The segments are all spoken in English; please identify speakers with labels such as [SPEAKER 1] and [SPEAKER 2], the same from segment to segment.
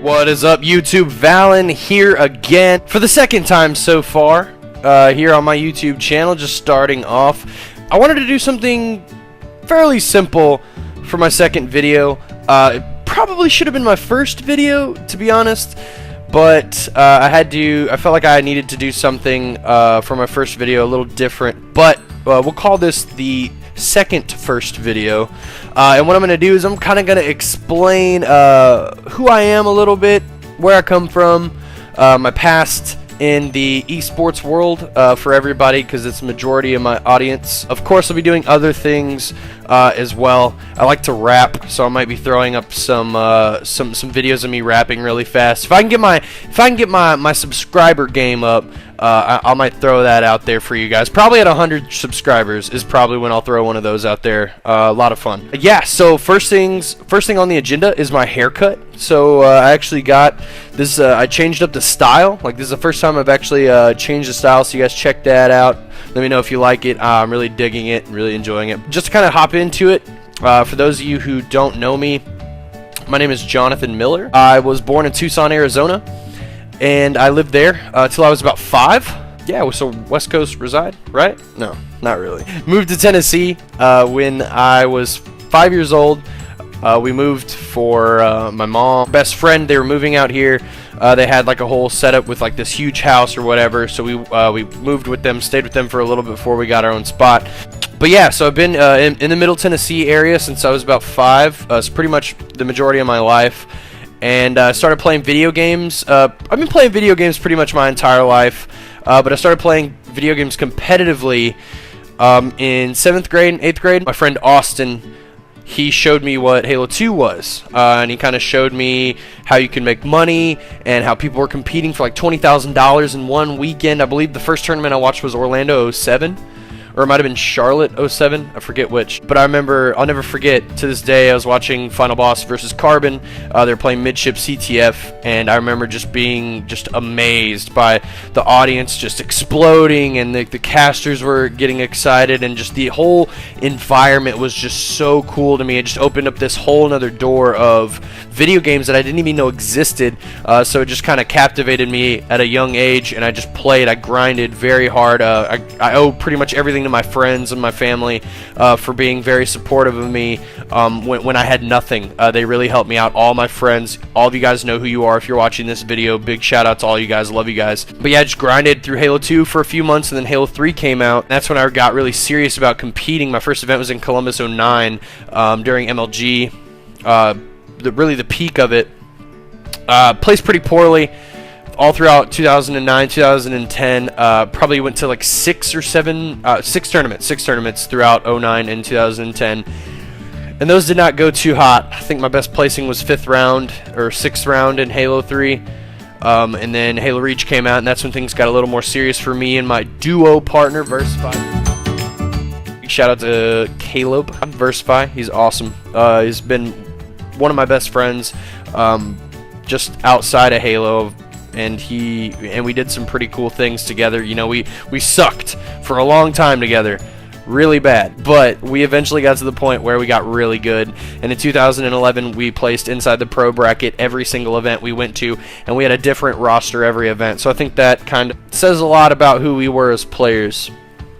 [SPEAKER 1] What is up, YouTube? Valen here again for the second time so far here on my YouTube channel. Just starting off, I wanted to do something fairly simple for my second video. It probably should have been my first video, to be honest, but I felt like I needed to do something for my first video a little different. But we'll call this the first video, and what I'm going to do is I'm kind of going to explain who I am a little bit, where I come from, my past in the esports world for everybody, because it's the majority of my audience. Of course, I'll be doing other things as well. I like to rap, so I might be throwing up some videos of me rapping really fast. If I can get my subscriber game up, I might throw that out there for you guys. Probably at 100 subscribers is probably when I'll throw one of those out there. A lot of fun. Yeah, so first thing on the agenda is my haircut. So I actually got this, I changed up the style. Like, this is the first time I've actually changed the style, so you guys check that out. Let me know if you like it. I'm really digging it, really enjoying it. Just to kind of hop into it, for those of you who don't know me, my name is Jonathan Miller. I was born in Tucson, Arizona, and I lived there till I was about 5. Yeah, so West Coast reside, right? No, not really. Moved to Tennessee when I was 5 years old. We moved for my mom, best friend. They were moving out here. They had like a whole setup with like this huge house or whatever. So we moved with them, stayed with them for a little bit before we got our own spot. But yeah, so I've been in the Middle Tennessee area since I was about 5. It's pretty much the majority of my life. And I started playing video games. I've been playing video games pretty much my entire life. But I started playing video games competitively in 7th grade and 8th grade. My friend Austin, he showed me what Halo 2 was, and he kind of showed me how you can make money and how people were competing for like $20,000 in one weekend. I believe the first tournament I watched was Orlando 07, or it might have been Charlotte 07, I forget which. But I remember, I'll never forget, to this day, I was watching Final Boss versus Carbon. They were playing Midship CTF, and I remember just being just amazed by the audience just exploding, and the casters were getting excited, and just the whole environment was just so cool to me. It just opened up this whole other door of video games that I didn't even know existed, so it just kind of captivated me at a young age, and I just played. I grinded very hard. I owe pretty much everything to my friends and my family for being very supportive of me when I had nothing. They really helped me out. All my friends, all of you guys know who you are if you're watching this video. Big shout out to all you guys. Love you guys. But yeah, I just grinded through Halo 2 for a few months, and then Halo 3 came out. That's when I got really serious about competing. My first event was in Columbus 09 during MLG. Really the peak of it. Placed pretty poorly all throughout 2009, 2010. Probably went to like 6 tournaments throughout 09 and 2010, and those did not go too hot. I think my best placing was 5th round or 6th round in Halo 3, and then Halo Reach came out, and that's when things got a little more serious for me and my duo partner Versify. Big shout out to Caleb Versify. He's awesome. He's been one of my best friends just outside of Halo, and we did some pretty cool things together. You know, we sucked for a long time together, really bad, but we eventually got to the point where we got really good, and in 2011 we placed inside the pro bracket every single event we went to, and we had a different roster every event. So I think that kind of says a lot about who we were as players.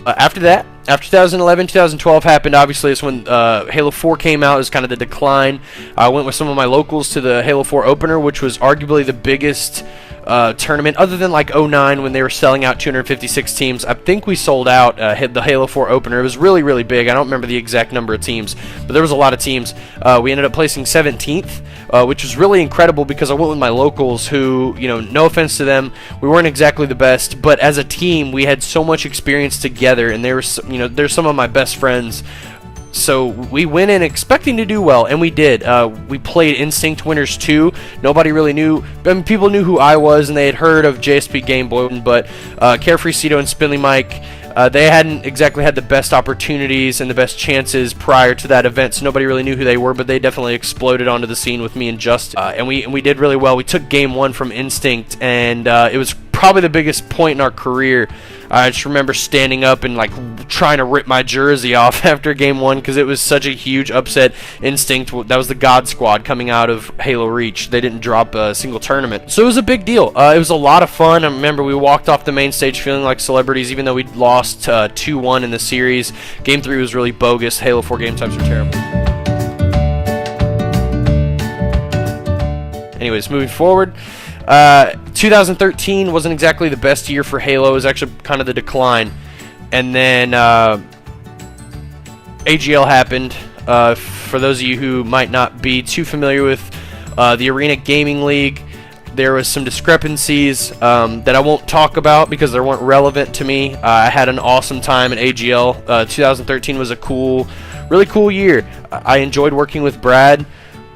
[SPEAKER 1] After that, after 2011, 2012 happened, obviously it's when Halo 4 came out. It was kind of the decline. I went with some of my locals to the Halo 4 opener, which was arguably the biggest tournament, other than like 09 when they were selling out 256 teams. I think we sold out the Halo 4 opener. It was really, really big. I don't remember the exact number of teams, but there was a lot of teams. We ended up placing 17th, which was really incredible because I went with my locals who, you know, no offense to them, we weren't exactly the best, but as a team we had so much experience together, and they were, you know, they're some of my best friends. So we went in expecting to do well, and we did. We played Instinct Winners 2. Nobody really knew. I mean, people knew who I was, and they had heard of JSP Game Boy, but Carefree Cito and Spindly Mike, they hadn't exactly had the best opportunities and the best chances prior to that event, so nobody really knew who they were, but they definitely exploded onto the scene with me and Justin. And we did really well. We took Game 1 from Instinct, and it was probably the biggest point in our career. I just remember standing up and like trying to rip my jersey off after game 1 because it was such a huge upset. Instinct, that was the God Squad coming out of Halo Reach. They didn't drop a single tournament, so it was a big deal. It was a lot of fun. I remember we walked off the main stage feeling like celebrities, even though we lost 2-1 in the series. Game 3 was really bogus. Halo 4 game times are terrible. Anyways, moving forward, 2013 wasn't exactly the best year for Halo. It was actually kind of the decline. And then AGL happened. For those of you who might not be too familiar with the Arena Gaming League, there was some discrepancies that I won't talk about because they weren't relevant to me. I had an awesome time at AGL. 2013 was a really cool year. I enjoyed working with Brad.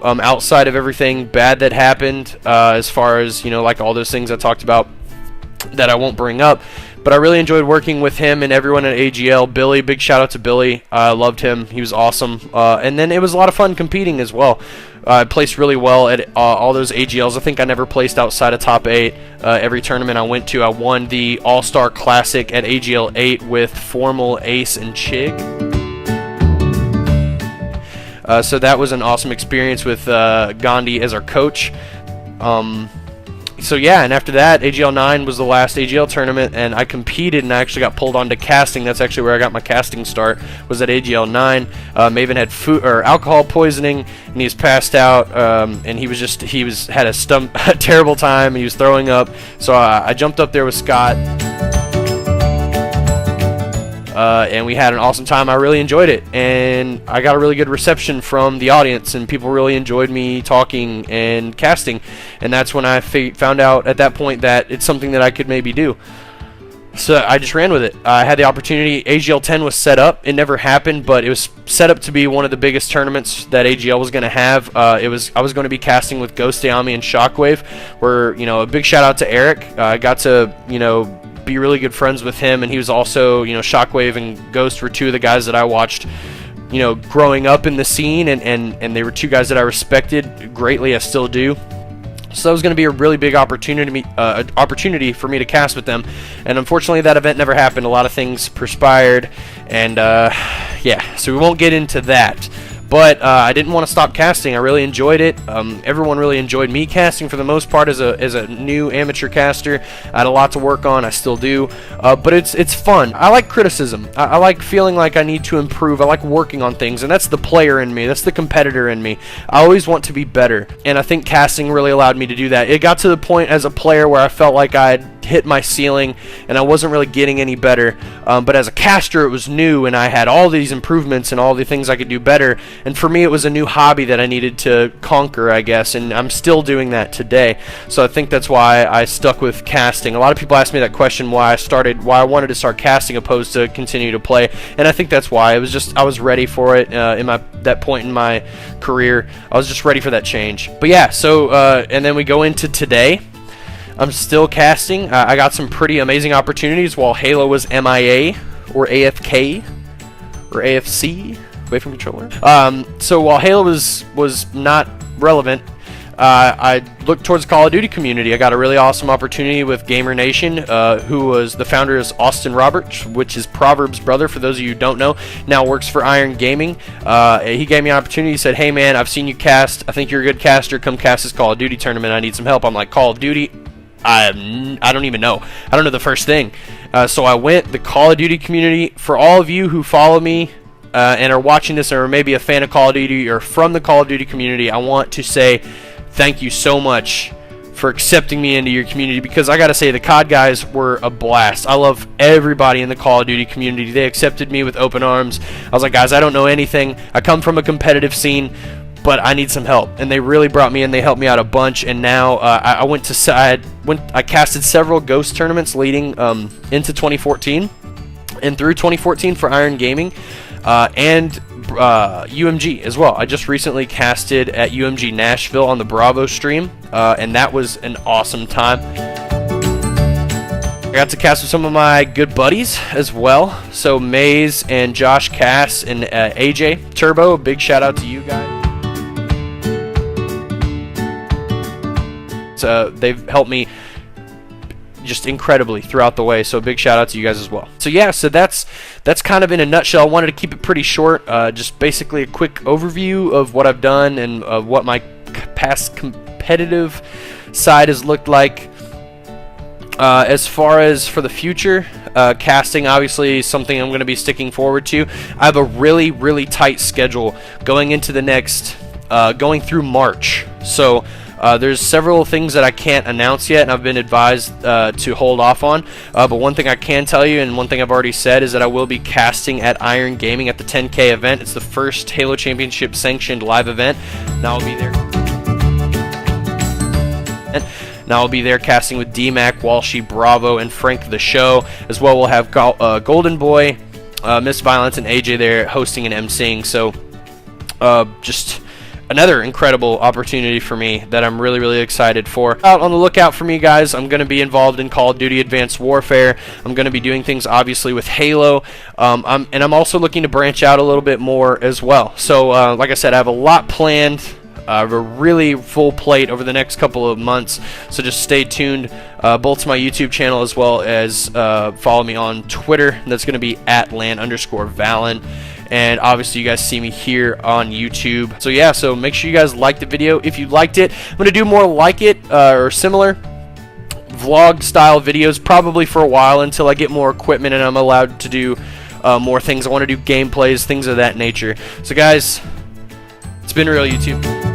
[SPEAKER 1] Outside of everything bad that happened, as far as, like all those things I talked about that I won't bring up, but I really enjoyed working with him and everyone at AGL. Billy, big shout out to Billy. I loved him. He was awesome. And then it was a lot of fun competing as well. I placed really well at all those AGLs. I think I never placed outside of top 8. Every tournament I went to, I won the All-Star Classic at AGL 8 with Formal, Ace, and Chig. So that was an awesome experience with Gandhi as our coach. So yeah, and after that, AGL 9 was the last AGL tournament, and I competed, and I actually got pulled onto casting. That's actually where I got my casting start, was at AGL 9. Maven had food or alcohol poisoning, and he was passed out, and he had a terrible time. He was throwing up, so I jumped up there with Scott. And we had an awesome time. I really enjoyed it, and I got a really good reception from the audience, and people really enjoyed me talking and casting, and that's when I found out at that point that it's something that I could maybe do. So I just ran with it. I had the opportunity. AGL 10 was set up. It never happened, but it was set up to be one of the biggest tournaments that AGL was going to have. I was going to be casting with Ghost Ayami and Shockwave, where, a big shout out to Eric. I got to, be really good friends with him, and he was also, Shockwave and Ghost were two of the guys that I watched, growing up in the scene, and they were two guys that I respected greatly. I still do. So that was going to be a really big opportunity for me to cast with them, and unfortunately that event never happened. A lot of things perspired, and yeah, so we won't get into that. But I didn't want to stop casting. I really enjoyed it. Everyone really enjoyed me casting for the most part as a new amateur caster. I had a lot to work on. I still do. But it's fun. I like criticism. I like feeling like I need to improve. I like working on things. And that's the player in me. That's the competitor in me. I always want to be better. And I think casting really allowed me to do that. It got to the point as a player where I felt like I'd hit my ceiling and I wasn't really getting any better. But as a caster, it was new, and I had all these improvements and all the things I could do better. And for me, it was a new hobby that I needed to conquer, I guess, and I'm still doing that today. So I think that's why I stuck with casting. A lot of people ask me that question, why I wanted to start casting opposed to continue to play, and I think that's why. I was ready for it that point in my career. I was just ready for that change. But yeah, so and then we go into today. I'm still casting. I got some pretty amazing opportunities while Halo was MIA or AFK or AFC, away from controller. So while Halo was not relevant, I looked towards the Call of Duty community. I got a really awesome opportunity with Gamer Nation, who was the founder is Austin Roberts, which is Proverb's brother, for those of you who don't know, now works for Iron Gaming. He gave me an opportunity. He said, hey man, I've seen you cast. I think you're a good caster. Come cast this Call of Duty tournament. I need some help. I'm like, Call of Duty? I don't even know. I don't know the first thing. So I went, the Call of Duty community, for all of you who follow me and are watching this or maybe a fan of Call of Duty or from the Call of Duty community, I want to say thank you so much for accepting me into your community, because I gotta say the COD guys were a blast. I love everybody in the Call of Duty community. They accepted me with open arms. I was like, guys, I don't know anything. I come from a competitive scene, but I need some help, and they really brought me in. They helped me out a bunch, and now I casted several Ghost tournaments leading into 2014 and through 2014 for Iron Gaming and UMG as well. I just recently casted at UMG Nashville on the Bravo stream, and that was an awesome time. I got to cast with some of my good buddies as well, so Maze and Josh Cass and AJ Turbo. A big shout out to you guys. They've helped me just incredibly throughout the way. So big shout out to you guys as well. So yeah, so that's kind of in a nutshell. I wanted to keep it pretty short, just basically a quick overview of what I've done and what my past competitive side has looked like. As far as for the future, casting obviously something I'm going to be sticking forward to. I have a really tight schedule going into the next, going through March. So there's several things that I can't announce yet, and I've been advised to hold off on. But one thing I can tell you, and one thing I've already said, is that I will be casting at Iron Gaming at the 10K event. It's the first Halo Championship sanctioned live event. Now I'll be there. Now I'll be there casting with D-Mac, Walshy, Bravo, and Frank the Show. As well, we'll have Golden Boy, Miss Violence, and AJ there hosting and emceeing. So just another incredible opportunity for me that I'm really excited for. Out on the lookout for me, guys. I'm going to be involved in Call of Duty Advanced Warfare. I'm going to be doing things obviously with Halo, and I'm also looking to branch out a little bit more as well. So like I said, I have a lot planned. I have a really full plate over the next couple of months, so just stay tuned both to my YouTube channel as well as follow me on Twitter. That's going to be @LAN_Valen. And obviously you guys see me here on YouTube. So yeah, so make sure you guys like the video if you liked it. I'm going to do more like it or similar vlog style videos probably for a while until I get more equipment and I'm allowed to do more things. I want to do gameplays, things of that nature. So guys, it's been real, YouTube.